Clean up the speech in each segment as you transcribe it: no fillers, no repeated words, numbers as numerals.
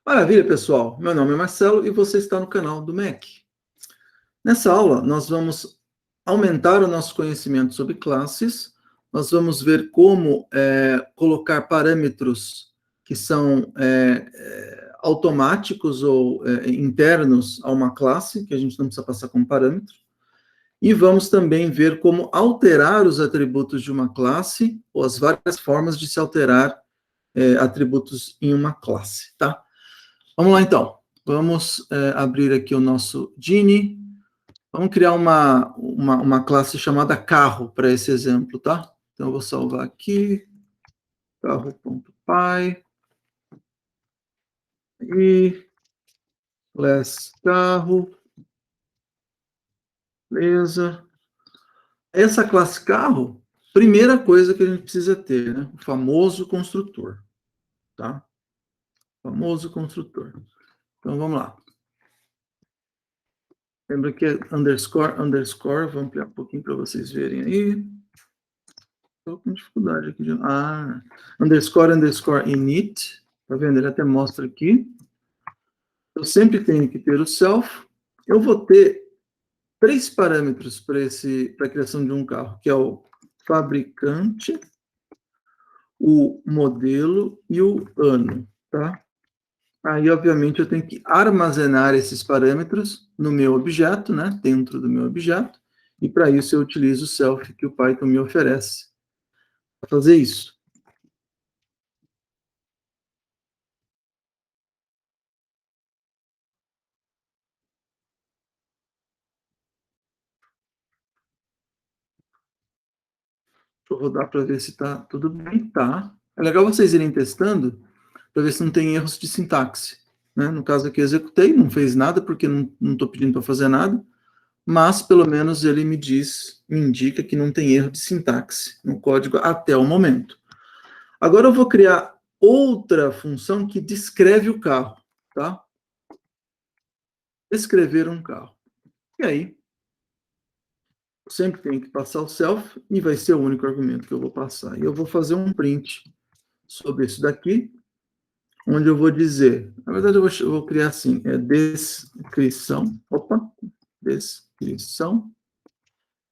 Maravilha, pessoal. Meu nome é Marcelo e você está no canal do MEC. Nessa aula, nós vamos aumentar o nosso conhecimento sobre classes, nós vamos ver como colocar parâmetros que são automáticos ou internos a uma classe, que a gente não precisa passar como parâmetro, e vamos também ver como alterar os atributos de uma classe, ou as várias formas de se alterar atributos em uma classe, tá? Vamos lá, então. Vamos abrir aqui o nosso Gini. Vamos criar uma classe chamada carro para esse exemplo, tá? Então, eu vou salvar aqui, carro.py, e class carro, beleza. Essa classe carro, primeira coisa que a gente precisa ter, né? O famoso construtor, tá? O famoso construtor. Então, vamos lá. Lembra que é underscore, underscore, vou ampliar um pouquinho para vocês verem aí. Estou com dificuldade aqui. Underscore, underscore, init. Tá vendo? Ele até mostra aqui. Eu sempre tenho que ter o self. Eu vou ter 3 parâmetros para a criação de um carro, que é o fabricante, o modelo e o ano, tá? Aí, obviamente, eu tenho que armazenar esses parâmetros no meu objeto, né? Dentro do meu objeto. E para isso eu utilizo o self que o Python me oferece para fazer isso. Deixa eu rodar para ver se está tudo bem. Tá. É legal vocês irem testando para ver se não tem erros de sintaxe. Né? No caso aqui, executei, não fez nada, porque não estou pedindo para fazer nada, mas pelo menos ele me indica que não tem erro de sintaxe no código até o momento. Agora eu vou criar outra função que descreve o carro, tá? Descrever um carro. E aí, eu sempre tenho que passar o self e vai ser o único argumento que eu vou passar. E eu vou fazer um print sobre isso daqui, onde eu vou dizer, na verdade eu vou criar assim, descrição, descrição,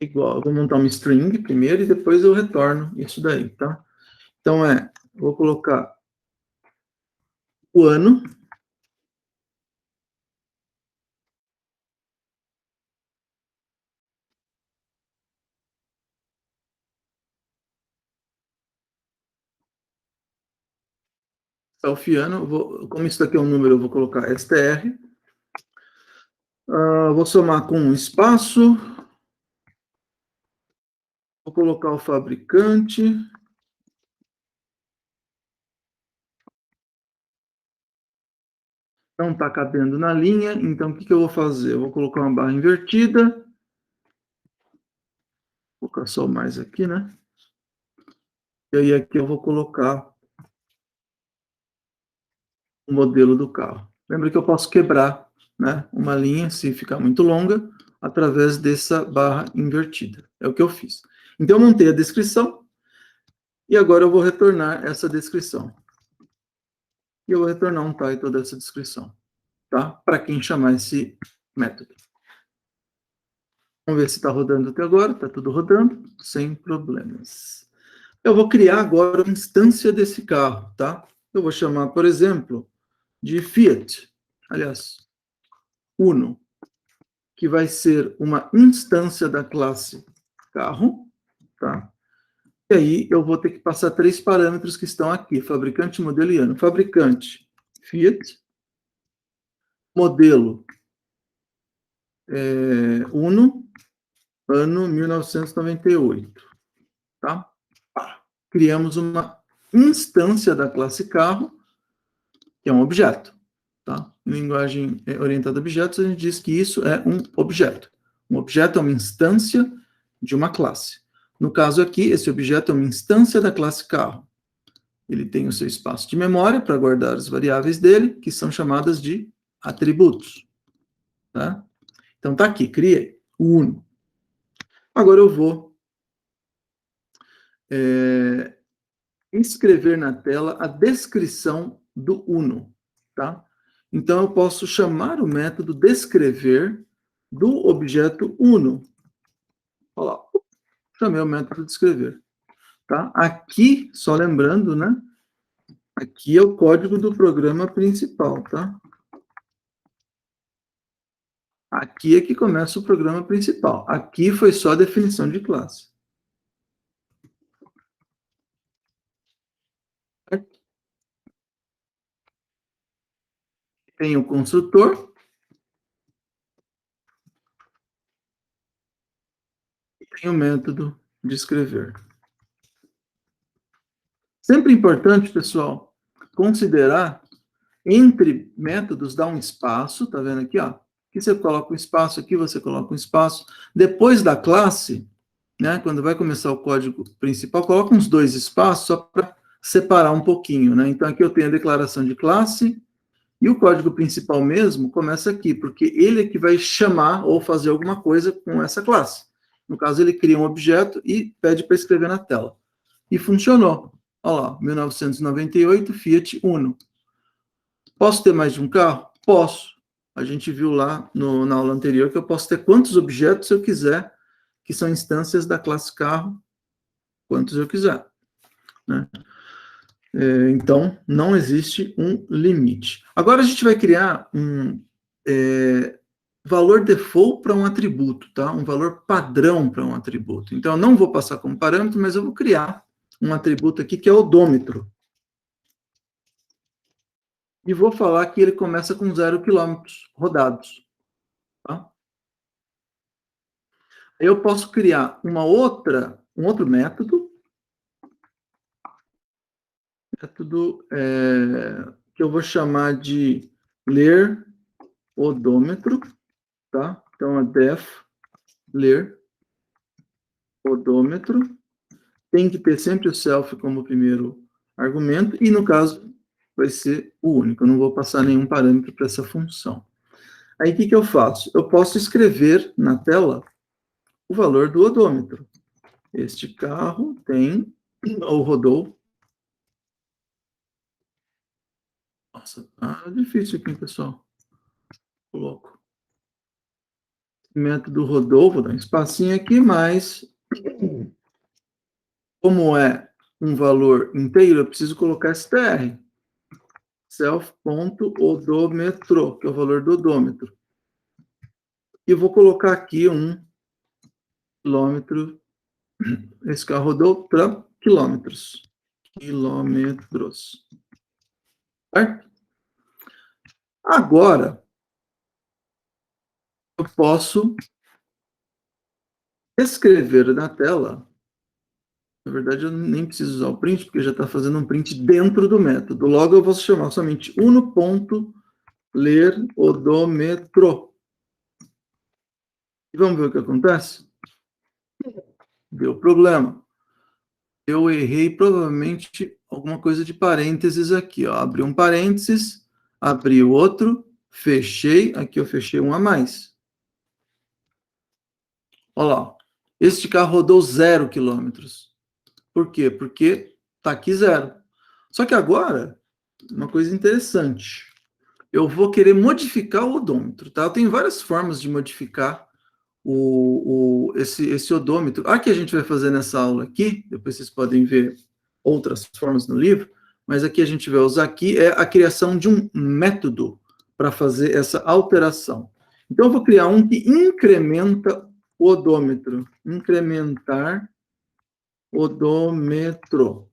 igual, eu vou montar uma string primeiro e depois eu retorno isso daí, tá? Então vou colocar o ano, self ano, como isso daqui é um número, eu vou colocar str, vou somar com um espaço, vou colocar o fabricante, não está cabendo na linha, então o que eu vou fazer? Eu vou colocar uma barra invertida, vou colocar só mais aqui, né? E aí aqui eu vou colocar o modelo do carro. Lembra que eu posso quebrar, né, uma linha, se ficar muito longa, através dessa barra invertida. É o que eu fiz. Então, eu montei a descrição, e agora eu vou retornar essa descrição. E eu vou retornar um title dessa descrição, tá? Para quem chamar esse método. Vamos ver se está rodando até agora. Está tudo rodando, sem problemas. Eu vou criar agora uma instância desse carro, tá? Eu vou chamar, por exemplo, de Fiat. Aliás, Uno, que vai ser uma instância da classe carro, tá? E aí eu vou ter que passar 3 parâmetros que estão aqui, fabricante, modelo e ano. Fabricante, Fiat, modelo, Uno, ano 1998, tá? Criamos uma instância da classe carro, que é um objeto, tá? Em linguagem orientada a objetos, a gente diz que isso é um objeto. Um objeto é uma instância de uma classe. No caso aqui, esse objeto é uma instância da classe carro. Ele tem o seu espaço de memória para guardar as variáveis dele, que são chamadas de atributos. Tá? Então, tá aqui, criei o Uno. Agora eu vou escrever na tela a descrição do Uno. Tá? Então, eu posso chamar o método descrever do objeto uno. Olha lá, chamei o método descrever. Tá? Aqui, só lembrando, né? Aqui é o código do programa principal, tá? Aqui é que começa o programa principal. Aqui foi só a definição de classe. Tem o construtor. E tem o método descrever. Sempre importante, pessoal, considerar entre métodos, dar um espaço, tá vendo aqui, ó? Aqui você coloca um espaço, aqui você coloca um espaço. Depois da classe, né, quando vai começar o código principal, coloca uns 2 espaços só para separar um pouquinho, né? Então, aqui eu tenho a declaração de classe e o código principal mesmo começa aqui, porque ele é que vai chamar ou fazer alguma coisa com essa classe. No caso, ele cria um objeto e pede para escrever na tela. E funcionou. Olha lá, 1998 Fiat Uno. Posso ter mais de um carro? Posso. A gente viu lá na aula anterior que eu posso ter quantos objetos eu quiser, que são instâncias da classe carro, quantos eu quiser. Né? Então, não existe um limite. Agora a gente vai criar um valor default para um atributo, tá? Um valor padrão para um atributo. Então, eu não vou passar como parâmetro, mas eu vou criar um atributo aqui que é odômetro. E vou falar que ele começa com 0 km rodados. Tá? Eu posso criar um outro método que eu vou chamar de ler odômetro, tá? Então, é def ler odômetro. Tem que ter sempre o self como primeiro argumento, e no caso vai ser o único. Eu não vou passar nenhum parâmetro para essa função. Aí, o que eu faço? Eu posso escrever na tela o valor do odômetro. Este carro tem, ou rodou. Nossa, tá difícil aqui, pessoal. Coloco. Método rodou, vou dar um espacinho aqui, mas como é um valor inteiro, eu preciso colocar str. Self.odômetro, que é o valor do odômetro. E eu vou colocar aqui 1 quilômetro. Esse carro rodou para quilômetros. Quilômetros. Certo? Agora, eu posso escrever na tela. Na verdade, eu nem preciso usar o print, porque já está fazendo um print dentro do método. Logo, eu vou chamar somente uno.ler odômetro. E vamos ver o que acontece? Deu problema. Eu errei provavelmente alguma coisa de parênteses aqui. Ó. Abri um parênteses, abri outro, fechei. Aqui eu fechei um a mais. Olha lá. Este carro rodou 0 quilômetros. Por quê? Porque está aqui 0. Só que agora, uma coisa interessante. Eu vou querer modificar o odômetro. Tá? Eu tenho várias formas de modificar esse odômetro. A que a gente vai fazer nessa aula aqui, depois vocês podem ver outras formas no livro, mas aqui a gente vai usar aqui é a criação de um método para fazer essa alteração. Então, eu vou criar um que incrementa o odômetro. Incrementar odômetro.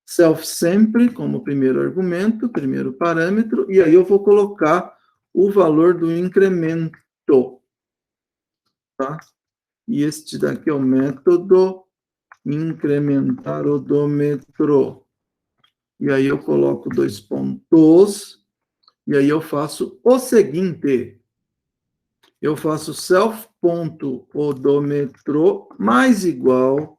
Self sempre como primeiro argumento, primeiro parâmetro, e aí eu vou colocar o valor do incremento. Tá? E este daqui é o método incrementar odômetro. E aí eu coloco 2 pontos, e aí eu faço o seguinte. Eu faço self.odômetro mais igual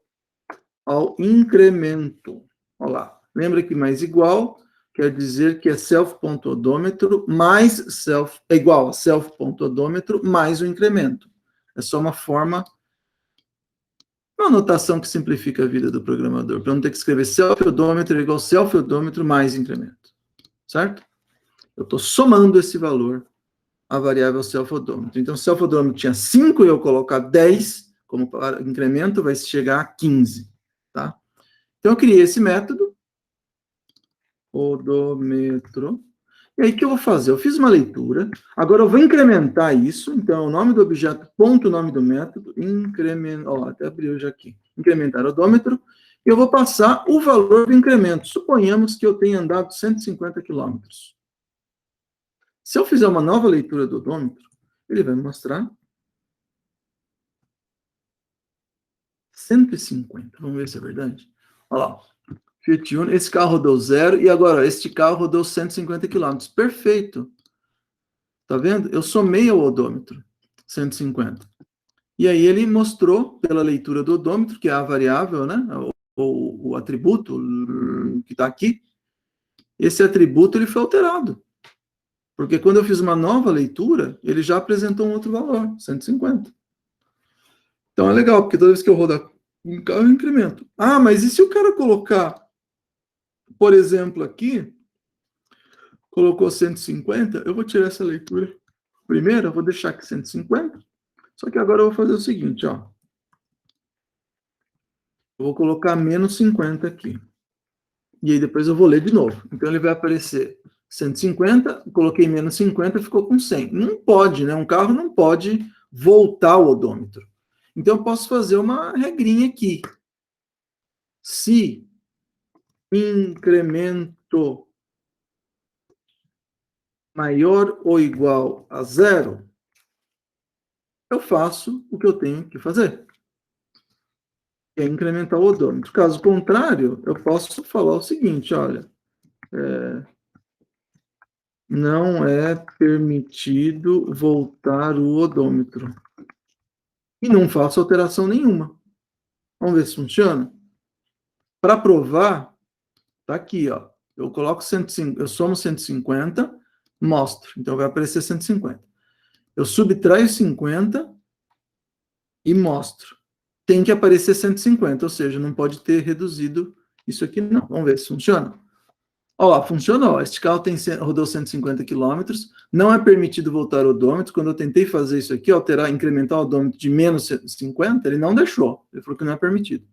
ao incremento. Olha lá. Lembra que mais igual quer dizer que é self.odômetro mais self, é igual a self.odômetro mais o incremento. É só uma forma, uma notação que simplifica a vida do programador, para não ter que escrever self-odômetro igual self-odômetro mais incremento. Certo? Eu estou somando esse valor à variável self-odômetro. Então, se o self-odômetro tinha 5 e eu colocar 10 como incremento, vai chegar a 15, tá? Então, eu criei esse método, odômetro. E aí, o que eu vou fazer? Eu fiz uma leitura, agora eu vou incrementar isso, então, o nome do objeto, ponto, nome do método, incrementar, ó, até abriu já aqui, incrementar odômetro, e eu vou passar o valor do incremento. Suponhamos que eu tenha andado 150 quilômetros. Se eu fizer uma nova leitura do odômetro, ele vai me mostrar 150. Vamos ver se é verdade. Olha lá. Fiat Uno, esse carro rodou 0, e agora, este carro rodou 150 km. Perfeito. Tá vendo? Eu somei ao odômetro, 150. E aí ele mostrou, pela leitura do odômetro, que é a variável, né? O atributo que está aqui, esse atributo ele foi alterado. Porque quando eu fiz uma nova leitura, ele já apresentou um outro valor, 150. Então é legal, porque toda vez que eu rodar um carro, eu incremento. Ah, mas e se o cara colocar, por exemplo, aqui, colocou 150, eu vou tirar essa leitura. Primeiro, eu vou deixar aqui 150, só que agora eu vou fazer o seguinte, ó. Eu vou colocar menos 50 aqui. E aí depois eu vou ler de novo. Então ele vai aparecer 150, coloquei menos 50, ficou com 100. Não pode, né? Um carro não pode voltar o odômetro. Então eu posso fazer uma regrinha aqui. Se incremento maior ou igual a 0, eu faço o que eu tenho que fazer, que é incrementar o odômetro. Caso contrário, eu posso falar o seguinte, olha, não é permitido voltar o odômetro. E não faço alteração nenhuma. Vamos ver se funciona? Para provar, tá aqui, ó. Eu coloco 150, eu somo 150, mostro. Então vai aparecer 150. Eu subtraio 50 e mostro. Tem que aparecer 150, ou seja, não pode ter reduzido isso aqui, não. Vamos ver se funciona. Ó, funcionou. Este carro rodou 150 km, não é permitido voltar o odômetro. Quando eu tentei fazer isso aqui, alterar, incrementar o odômetro de menos 50, ele não deixou. Ele falou que não é permitido.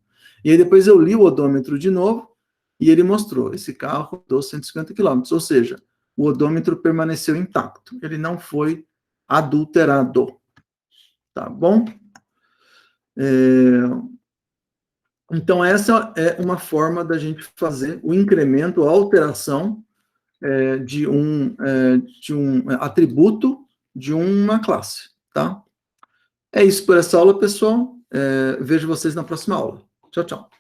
E aí depois eu li o odômetro de novo e ele mostrou, esse carro rodou 150 km, ou seja, o odômetro permaneceu intacto. Ele não foi adulterado. Tá bom? Então, essa é uma forma da gente fazer o incremento, a alteração de um atributo de uma classe, tá? É isso por essa aula, pessoal. Vejo vocês na próxima aula. Tchau, tchau.